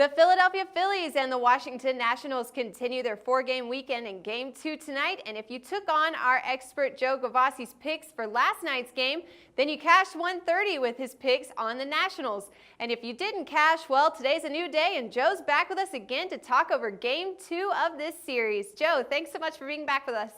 The Philadelphia Phillies and the Washington Nationals continue their four-game weekend in Game 2 tonight. And if you took on our expert Joe Gavassi's picks for last night's game, then you cashed 130 with his picks on the Nationals. And if you didn't cash, well, today's a new day, and Joe's back with us again to talk over Game 2 of this series. Joe, thanks so much for being back with us.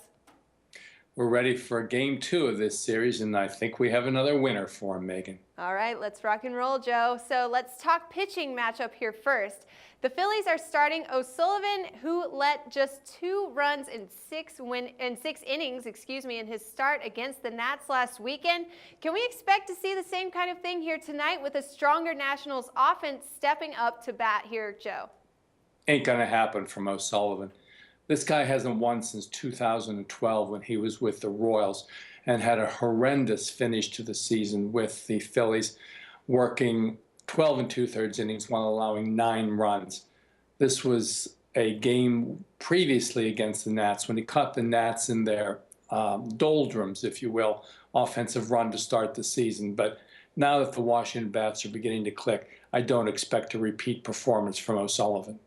We're ready for Game 2 of this series, and I think we have another winner for him, Megan. All right, let's rock and roll, Joe. So let's talk pitching matchup here first. The Phillies are starting O'Sullivan, who let just 2 runs in 6 innings, in his start against the Nats last weekend. Can we expect to see the same kind of thing here tonight with a stronger Nationals offense stepping up to bat here, Joe? Ain't gonna happen from O'Sullivan. This guy hasn't won since 2012 when he was with the Royals and had a horrendous finish to the season with the Phillies, working 12 2/3 innings while allowing 9 runs. This was a game previously against the Nats when he caught the Nats in their doldrums, if you will, offensive run to start the season. But now that the Washington bats are beginning to click, I don't expect a repeat performance from O'Sullivan.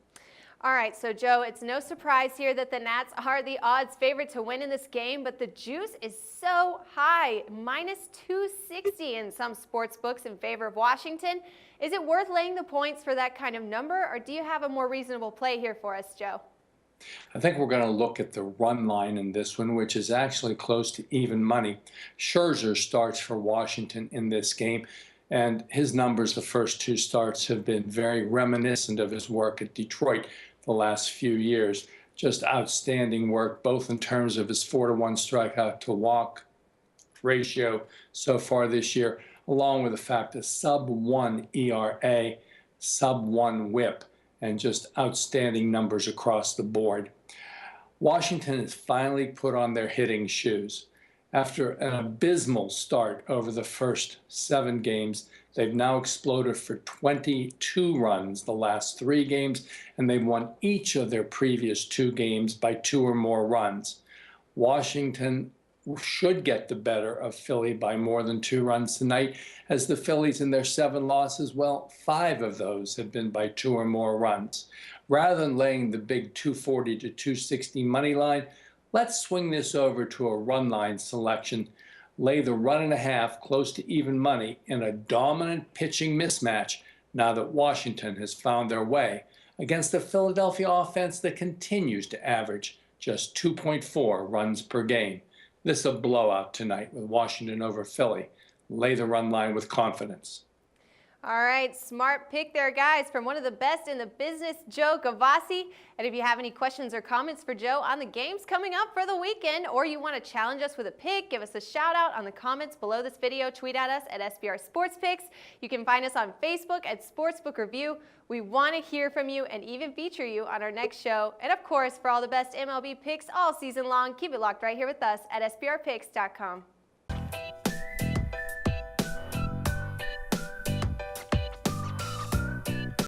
All right, so Joe, it's no surprise here that the Nats are the odds favorite to win in this game, but the juice is so high, -260 in some sports books in favor of Washington. Is it worth laying the points for that kind of number, or do you have a more reasonable play here for us, Joe? I think we're going to look at the run line in this one, which is actually close to even money. Scherzer starts for Washington in this game, and his numbers the first 2 starts have been very reminiscent of his work at Detroit the last few years. Just outstanding work, both in terms of his 4-to-1 strikeout to walk ratio so far this year, along with the fact that sub-1 ERA, sub-1 WHIP, and just outstanding numbers across the board. Washington has finally put on their hitting shoes. After an abysmal start over the first 7 games, they've now exploded for 22 runs the last 3 games, and they've won each of their previous 2 games by 2 or more runs. Washington should get the better of Philly by more than 2 runs tonight, as the Phillies in their 7 losses, well, 5 of those have been by 2 or more runs. Rather than laying the big 240 to 260 money line, let's swing this over to a run line selection. Lay the 1.5 close to even money in a dominant pitching mismatch now that Washington has found their way against a Philadelphia offense that continues to average just 2.4 runs per game. This is a blowout tonight with Washington over Philly. Lay the run line with confidence. All right, smart pick there, guys, from one of the best in the business, Joe Gavassi. And if you have any questions or comments for Joe on the games coming up for the weekend, or you want to challenge us with a pick, give us a shout out on the comments below this video. Tweet at us at SBR Sports Picks. You can find us on Facebook at Sportsbook Review. We want to hear from you and even feature you on our next show. And of course, for all the best MLB picks all season long, keep it locked right here with us at SBRPicks.com.